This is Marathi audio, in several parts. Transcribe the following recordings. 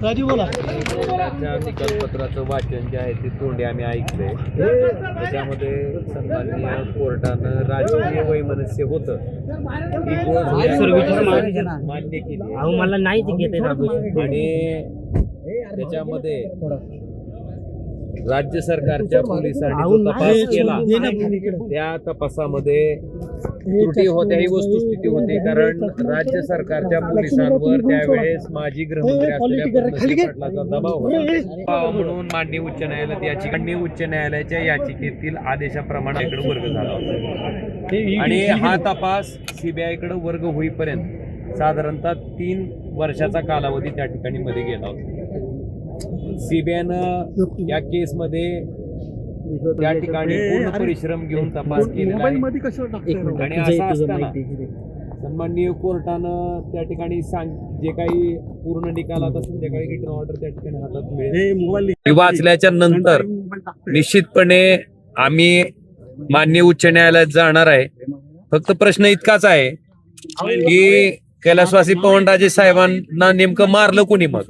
त्याच्या निकालपत्राचं वाचन जे आहे ते तोंडी आम्ही ऐकलंय. त्याच्यामध्ये सन्माननीय कोर्टानं राजकीय वैमनस्य होतं ही गोष्ट मान्य केली मला नाही ते घेते आणि त्याच्यामध्ये राज्य सरकारच्या पोलिसांनी जो तपास केला त्या तपासामध्ये त्रुटी होत्या ही वस्तुस्थिती होती. कारण राज्य सरकारच्या पोलिसांवर त्यावेळेस माजी गृहमंत्री असलेल्या पद्मश्री पाटलाचा दबाव होता म्हणून माननीय उच्च न्यायालयात उच्च न्यायालयाच्या याचिकेतील आदेशाप्रमाणे इकडे वर्ग झाला होता आणि हा तपास सीबीआयकडे वर्ग होईपर्यंत साधारणतः 3 वर्षाचा कालावधी त्या ठिकाणी मध्ये गेला होता. सीबीआयनं या केसमध्ये त्या ठिकाणी पूर्ण परिश्रम घेऊन तपास केलेला आहे आणि असं असताना सन्माननीय कोर्टानं त्या ठिकाणी जे काही पूर्ण निकालात असेल त्या काही रिटर्न ऑर्डर त्या ठिकाणी हातात मिळेल वाचल्याच्या नंतर निश्चितपणे आम्ही माननीय उच्च न्यायालयात जाणार आहे. फक्त प्रश्न इतकाच आहे की कैलासवासी पवनराजे साहेबांना नेमकं मारलं कोणी मग?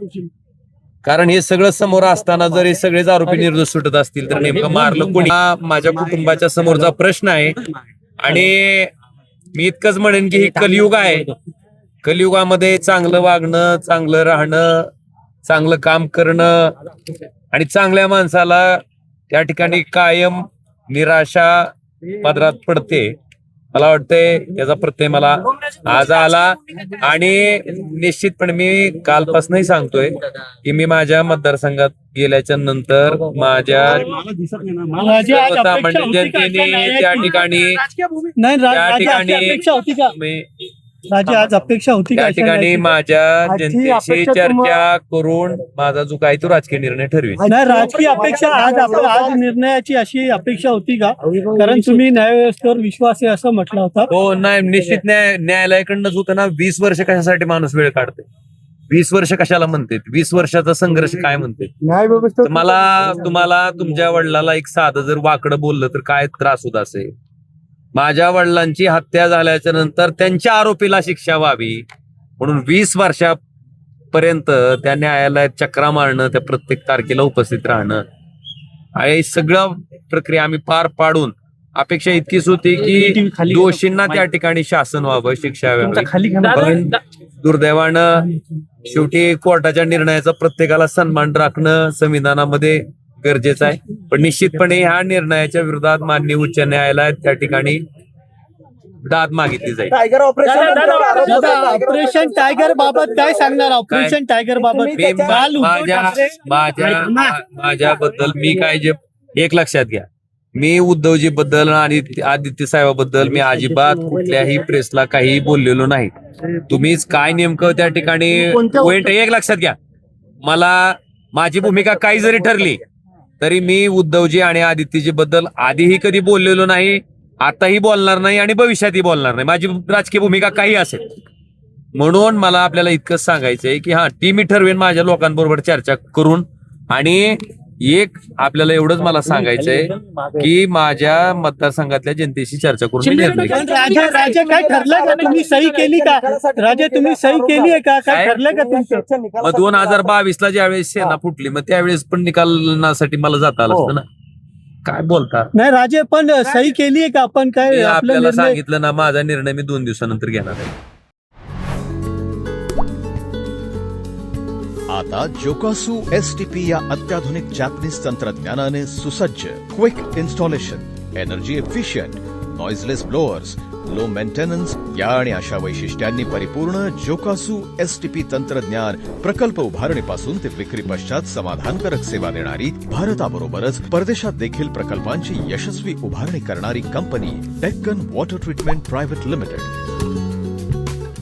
कारण हे सगळं समोर असताना जर हे सगळेच आरोपी निर्दोष सुटत असतील तर नेमकं मारलं कोणी? हा माझ्या कुटुंबाच्या समोरचा प्रश्न आहे आणि मी इतकंच म्हणेन की हे कलियुग आहे. कलियुगामध्ये चांगलं वागणं, चांगलं राहणं, चांगलं काम करणं आणि चांगल्या माणसाला त्या ठिकाणी कायम निराशा पदरात पडते. मला वाटतंय याचा प्रत्यय मला आज आला आणि निश्चितपणे मी कालपासूनही सांगतोय की मी माझ्या मतदारसंघात गेल्याच्या नंतर माझ्या सामान्य जनतेने त्या ठिकाणी आज अपेक्षा होती त्या ठिकाणी माझ्या जनतेशी चर्चा करून माझा जो काही तो राजकीय निर्णय ठरवेल. राजकीय अपेक्षा आज निर्णयाची अशी अपेक्षा होती का? कारण तुम्ही न्यायव्यवस्थेवर विश्वास आहे असं म्हटलं होतं. हो नाही, निश्चित न्यायालयाकडनंच होतं ना. 20 वर्ष कशासाठी माणूस वेळ काढते? 20 वर्ष कशाला म्हणते? 20 वर्षाचा संघर्ष काय म्हणते? तुम्हाला तुमच्या वडिलाला एक साधं जर वाकडं बोललं तर काय त्रास होत असेल? माझ्या वडिलांची हत्या झाल्याच्या नंतर त्यांच्या आरोपीला शिक्षा व्हावी म्हणून 20 वर्षापर्यंत त्या न्यायालयात चक्रा मारणं, त्या प्रत्येक तारखेला उपस्थित राहणं आणि सगळं प्रक्रिया आम्ही पार पाडून अपेक्षा इतकीच होती की दोषींना त्या ठिकाणी शासन व्हावं, शिक्षा व्हावी. पण दुर्दैवानं शेवटी कोर्टाच्या निर्णयाचा प्रत्येकाला सन्मान राखणं संविधानामध्ये गरजेचं आहे. पण निश्चितपणे ह्या निर्णयाच्या विरोधात माननीय उच्च न्यायालयात त्या ठिकाणी दाद मागितली जाईल. ऑपरेशन टायगर बाबत काय सांगणार? ऑपरेशन टायगर बाबत माझ्याबद्दल मी काय जे एक लक्षात घ्या, मी उद्धवजी बद्दल आणि आदित्य साहेबाबद्दल मी अजिबात कुठल्याही प्रेसला काही बोललेलो नाही. तुम्हीच काय नेमकं त्या ठिकाणी पॉइंट एक लक्षात घ्या. माझी भूमिका काही जरी ठरली तरी मी उद्धवजी आणि आदित्यजी बद्दल आधीही कधी बोललेलो नाही, आताही बोलणार नाही आणि भविष्यातही बोलणार नाही. माझी राजकीय भूमिका काही असेल. म्हणून मला आपल्याला इतकंच सांगायचंय की ती मी ठरवेन माझ्या लोकांबरोबर चर्चा करून. आणि एक आपल्याला एवढंच मला सांगायचंय की माझ्या मतदारसंघातल्या जनतेशी चर्चा करून निर्णय राजा काय ठरलं का? तुम्ही सही केली का? राजा तुम्ही सही केली आहे का? काय ठरलं का तुमचं? मग 2022 ला ज्यावेळेस सेना फुटली मग त्यावेळेस पण निकालासाठी मला जाता आलं असतं ना. काय बोलता? नाही राजे, पण सही केली आहे का आपण? काय आपल्याला सांगितलं ना, माझा निर्णय मी 2 दिवसानंतर घेणार आहे. आता जोकासू STP या अत्याधुनिक जॅपनीज तंत्रज्ञानाने सुसज्ज, quick installation, energy efficient, noiseless blowers, low maintenance या आणि अशा वैशिष्ट्यांनी परिपूर्ण जोकासू STP तंत्रज्ञान प्रकल्प उभारणीपासून ते विक्री पश्चात समाधानकारक सेवा देणारी, भारताबरोबरच परदेशात देखील प्रकल्पांची यशस्वी उभारणी करणारी company Deccan water treatment private limited.